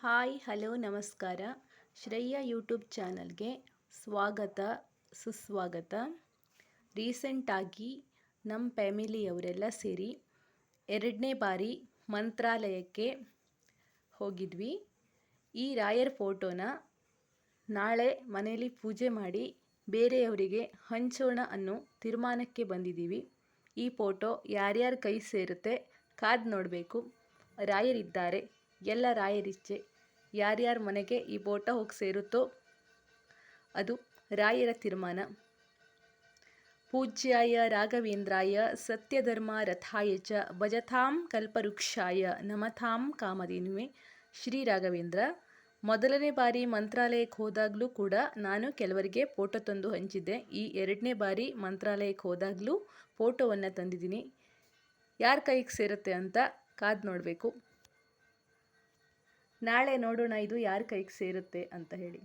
Hi hello ನಮಸ್ಕಾರ. ಶ್ರೇಯ YouTube ಚಾನಲ್ಗೆ ಸ್ವಾಗತ ಸುಸ್ವಾಗತ. ರೀಸೆಂಟಾಗಿ ನಮ್ಮ ಫ್ಯಾಮಿಲಿಯವರೆಲ್ಲ ಸೇರಿ 2ನೇ ಬಾರಿ ಮಂತ್ರಾಲಯಕ್ಕೆ ಹೋಗಿದ್ವಿ. ಈ ರಾಯರ್ ಫೋಟೋನ ನಾಳೆ ಮನೆಯಲ್ಲಿ ಪೂಜೆ ಮಾಡಿ ಬೇರೆಯವರಿಗೆ ಹಂಚೋಣ ಅನ್ನೋ ತೀರ್ಮಾನಕ್ಕೆ ಬಂದಿದ್ದೀವಿ. ಈ ಫೋಟೋ ಯಾರ್ಯಾರ ಕೈ ಸೇರುತ್ತೆ ಕಾದು ನೋಡಬೇಕು. ರಾಯರಿದ್ದಾರೆ, ಎಲ್ಲ ರಾಯರಿಚ್ಛೆ. ಯಾರ್ಯಾರ ಮನೆಗೆ ಈ ಫೋಟೋ ಹೋಗಿ ಸೇರುತ್ತೋ ಅದು ರಾಯರ ತೀರ್ಮಾನ. ಪೂಜ್ಯಾಯ ರಾಘವೇಂದ್ರಾಯ ಸತ್ಯಧರ್ಮ ರಥಾಯ ಚ ಭಜತಾಂ ಕಲ್ಪವೃಕ್ಷಾಯ ನಮತಾಂ ಕಾಮಧೇನುವೆ. ಶ್ರೀ ರಾಘವೇಂದ್ರ. ಮೊದಲನೇ ಬಾರಿ ಮಂತ್ರಾಲಯಕ್ಕೆ ಹೋದಾಗಲೂ ಕೂಡ ನಾನು ಕೆಲವರಿಗೆ ಫೋಟೋ ತಂದು ಹಂಚಿದ್ದೆ. ಈ 2ನೇ ಬಾರಿ ಮಂತ್ರಾಲಯಕ್ಕೆ ಹೋದಾಗಲೂ ಫೋಟೋವನ್ನು ತಂದಿದ್ದೀನಿ. ಯಾರ ಕೈಗೆ ಸೇರುತ್ತೆ ಅಂತ ಕಾದು ನೋಡಬೇಕು. ನಾಳೆ ನೋಡೋಣ ಇದು ಯಾರ ಕೈಗೆ ಸೇರುತ್ತೆ ಅಂತ ಹೇಳಿ.